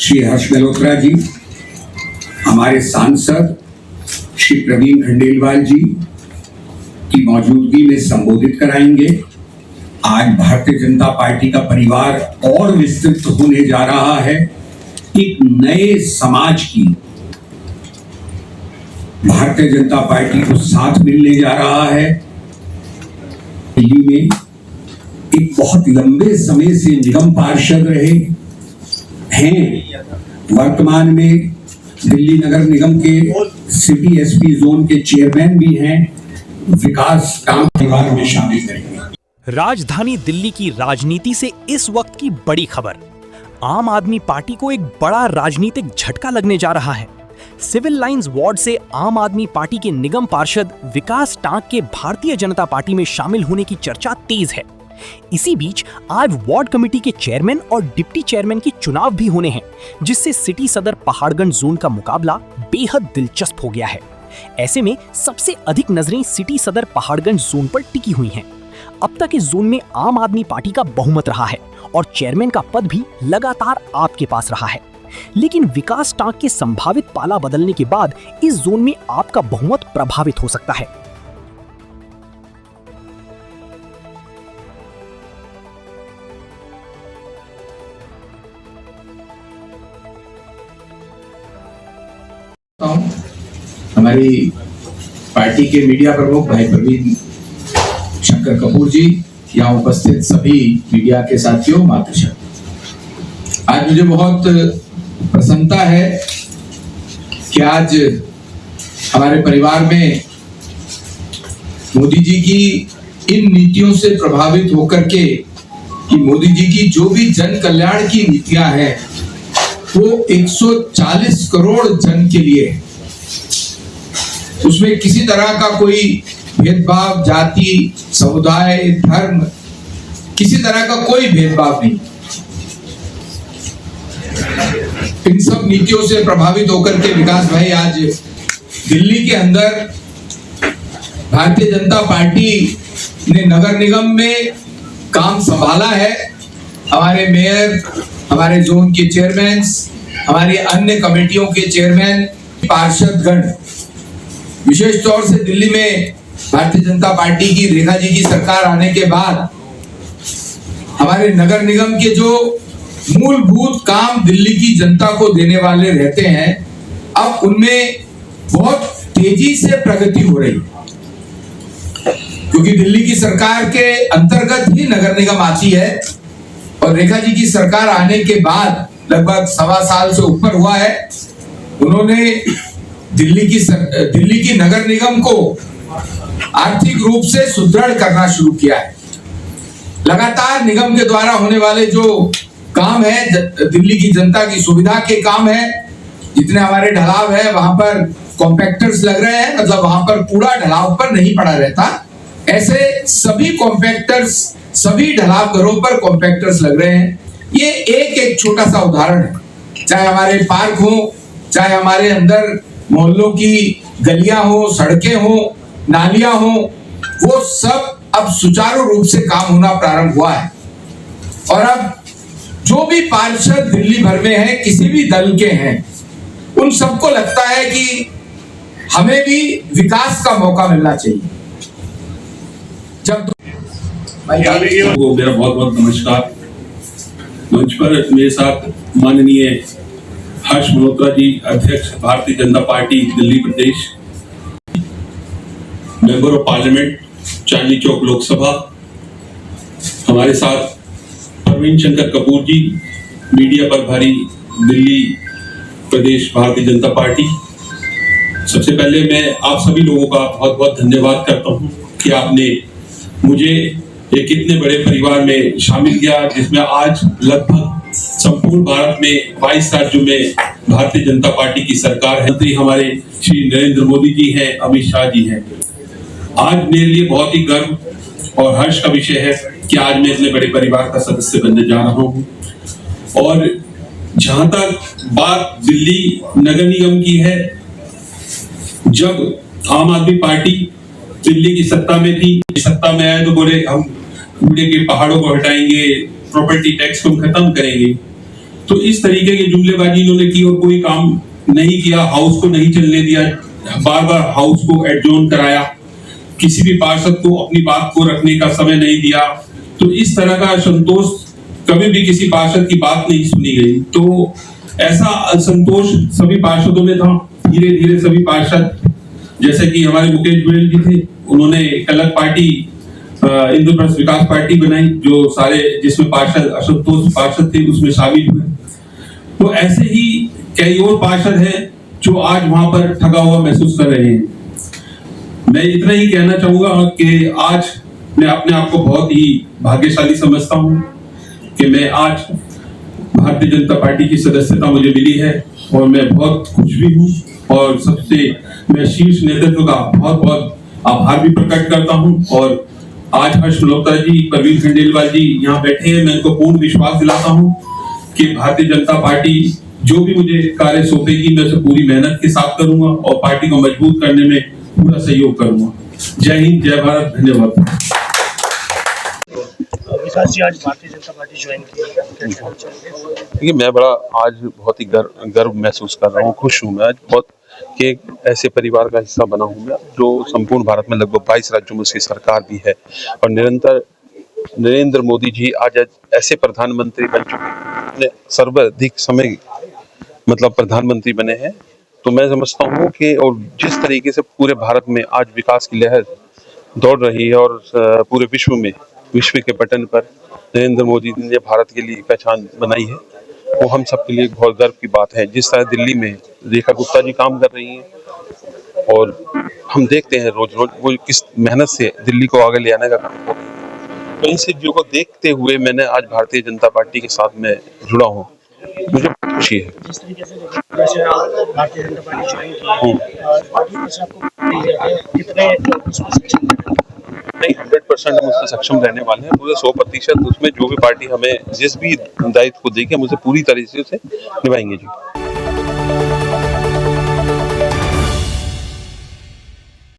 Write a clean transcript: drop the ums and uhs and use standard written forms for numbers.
श्री हर्ष मल्होत्रा जी, हमारे सांसद श्री प्रवीण खंडेलवाल जी की मौजूदगी में संबोधित कराएंगे। आज भारतीय जनता पार्टी का परिवार और विस्तृत होने जा रहा है। एक नए समाज की भारतीय जनता पार्टी को साथ मिलने जा रहा है। दिल्ली में एक बहुत लंबे समय से निगम पार्षद रहे हैं, वर्तमान में दिल्ली नगर निगम के सिटी एसपी जोन के चेयरमैन भी हैं। विकास काम परिवार में शामिल करेंगे। राजधानी दिल्ली की राजनीति से इस वक्त की बड़ी खबर। आम आदमी पार्टी को एक बड़ा राजनीतिक झटका लगने जा रहा है। सिविल लाइंस वार्ड से आम आदमी पार्टी के निगम पार्षद विकास टांक के भारतीय जनता पार्टी में शामिल होने की चर्चा तेज है। इसी बीच आज वार्ड कमेटी के चेयरमैन और डिप्टी चेयरमैन की चुनाव भी होने हैं, जिससे सिटी सदर पहाड़गंज जोन का मुकाबला बेहद दिलचस्प हो गया है। ऐसे में सबसे अधिक नजरें सिटी सदर पहाड़गंज जोन पर टिकी हुई हैं। अब तक इस जोन में आम आदमी पार्टी का बहुमत रहा है और चेयरमैन का पद भी लगातार आपके पास रहा है। लेकिन विकास टांक के संभावित पाला बदलने के बाद इस जोन में आपका बहुमत प्रभावित हो सकता है। हमारी पार्टी के मीडिया प्रमुख भाई प्रवीण शंकर कपूर जी, यहाँ उपस्थित सभी मीडिया के साथियों, मातृशा, आज मुझे बहुत प्रसन्नता है कि आज हमारे परिवार में मोदी जी की इन नीतियों से प्रभावित होकर के कि मोदी जी की जो भी जन कल्याण की नीतियां हैं वो 140 करोड़ जन के लिए है। उसमें किसी तरह का कोई भेदभाव, जाति, समुदाय, धर्म, किसी तरह का कोई भेदभाव नहीं। इन सब नीतियों से प्रभावित होकर के विकास भाई आज दिल्ली के अंदर भारतीय जनता पार्टी ने नगर निगम में काम संभाला है। हमारे मेयर, हमारे जोन के चेयरमैन, हमारी अन्य कमेटियों के चेयरमैन, पार्षदगण, विशेष तौर से दिल्ली में भारतीय जनता पार्टी की रेखा जी की सरकार आने के बाद हमारे नगर निगम के जो मूलभूत काम दिल्ली की जनता को देने वाले रहते हैं, अब उनमें बहुत तेजी से प्रगति हो रही है, क्योंकि दिल्ली की सरकार के अंतर्गत ही नगर निगम आती है और रेखा जी की सरकार आने के बाद लगभग 1.25 साल से ऊपर हुआ है। उन्होंने दिल्ली की नगर निगम को आर्थिक रूप से सुदृढ़ करना शुरू किया है। लगातार निगम के द्वारा होने वाले जो काम है, दिल्ली की जनता की सुविधा के काम है, जितने हमारे ढलाव है वहां पर कॉम्पैक्टर्स लग रहे हैं, मतलब वहां पर कूड़ा ढलाव पर नहीं पड़ा रहता। ऐसे सभी कॉम्पैक्टर्स, सभी ढलाव घरों पर कॉम्पैक्टर्स लग रहे हैं। ये एक छोटा सा उदाहरण है। चाहे हमारे पार्क हो, चाहे हमारे अंदर मोहल्लों की गलियां हो, सड़कें हो, नालियां हो, वो सब अब सुचारू रूप से काम होना प्रारंभ हुआ है। और अब जो भी पार्षद दिल्ली भर में है, किसी भी दल के हैं, उन सबको लगता है कि हमें भी विकास का मौका मिलना चाहिए। जब मेरा बहुत बहुत नमस्कार। मंच पर मेरे साथ माननीय हर्ष मल्होत्रा जी, अध्यक्ष भारतीय जनता पार्टी दिल्ली प्रदेश, member of parliament Chandni Chowk Lok Sabha, हमारे साथ प्रवीण शंकर कपूर जी, मीडिया प्रभारी दिल्ली प्रदेश भारतीय जनता पार्टी। सबसे पहले मैं आप सभी लोगों का बहुत बहुत धन्यवाद करता हूं कि आपने मुझे एक इतने बड़े परिवार में शामिल किया, जिसमें आज लगभग संपूर्ण भारत में 22 राज्यों में भारतीय जनता पार्टी की सरकार है। तो हमारे श्री नरेंद्र मोदी जी हैं, अमित शाह जी हैं। आज मेरे लिए बहुत ही गर्व और हर्ष का विषय है कि आज मैं इतने बड़े परिवार का सदस्य बनने जा रहा हूँ। और जहां तक बात दिल्ली नगर निगम की है, जब आम आदमी पार्टी दिल्ली की सत्ता में थी, सत्ता में आए तो बोले हम कूड़े के पहाड़ों को हटाएंगे, प्रॉपर्टी टैक्स को खत्म करेंगे। तो इस तरीके की जुमलेबाजी इन्होंने की और कोई काम नहीं किया, हाउस को नहीं चलने दिया, बार बार हाउस को एडजॉर्न कराया, किसी भी पार्षद को अपनी बात को रखने का समय नहीं दिया। तो इस तरह का असंतोष कभी भी किसी पार्षद की बात नहीं सुनी गई। तो ऐसा असंतोष सभी पार्षदों में था। धीरे धीरे सभी पार्षद, जैसे कि हमारे मुकेश गोयल जी थे, उन्होंने एक अलग पार्टी इंद्रप्रस्थ विकास पार्टी बनाई, जो सारे जिसमें पार्षद असंतोष पार्षद थे उसमें शामिल हुए। तो ऐसे ही कई और पार्षद हैं जो आज वहां पर ठगा हुआ महसूस कर रहे हैं। मैं इतना ही कहना चाहूंगा कि आज मैं अपने आप को बहुत ही भाग्यशाली समझता हूं कि मैं आज भारतीय जनता पार्टी की सदस्यता मुझे मिली है और मैं बहुत खुश भी हूं। और सबसे मैं शीर्ष नेतृत्व का बहुत बहुत आभार भी प्रकट करता हूं। और आज हर्ष मल्होत्रा जी, प्रवीण खंडेलवाल जी यहाँ बैठे हैं, मैं इनको पूर्ण विश्वास दिलाता हूं कि भारतीय जनता पार्टी जो भी मुझे कार्य सौंपेगी मैं उसे पूरी मेहनत के साथ करूंगा और पार्टी को मजबूत करने में पूरा सहयोग करूंगा। जय हिंद, जय भारत, धन्यवाद। विकास जी, आज भारतीय जनता पार्टी ज्वाइन की है, क्या कहना चाहेंगे? देखिए, मैं बड़ा आज बहुत ही गर्व महसूस कर रहा हूँ, खुश हूँ मैं आज बहुत कि एक ऐसे परिवार का हिस्सा बना हूँ मैं जो संपूर्ण भारत में लगभग 22 राज्यों में उसकी सरकार भी है और निरंतर नरेंद्र मोदी जी आज ऐसे प्रधानमंत्री बन चुके हैं, सर्वाधिक समय मतलब प्रधानमंत्री बने हैं। तो मैं समझता हूँ कि और जिस तरीके से पूरे भारत में आज विकास की लहर दौड़ रही है और पूरे विश्व के पटल पर नरेंद्र मोदी ने भारत के लिए पहचान बनाई है, वो हम सब के लिए बहुत गर्व की बात है। जिस तरह दिल्ली में रेखा गुप्ता जी काम कर रही हैं और हम देखते हैं रोज रोज वो किस मेहनत से दिल्ली को आगे ले आने का काम कर रही है। तो इन चीजों को देखते हुए मैंने आज भारतीय जनता पार्टी के साथ में जुड़ा हूँ, मुझे बहुत खुशी है। जिस तरीके से जैसे आप भारतीय जनता पार्टी ज्वाइन की है, पार्टी में से आपको कितने उसमें सक्षम नहीं, 100% हम उसमें सक्षम रहने वाले हैं, पूरे 100%। उसमें जो भी पार्टी हमें जिस भी दायित्व को देगी हम उसे पूरी तरीके से निभाएंगे जी।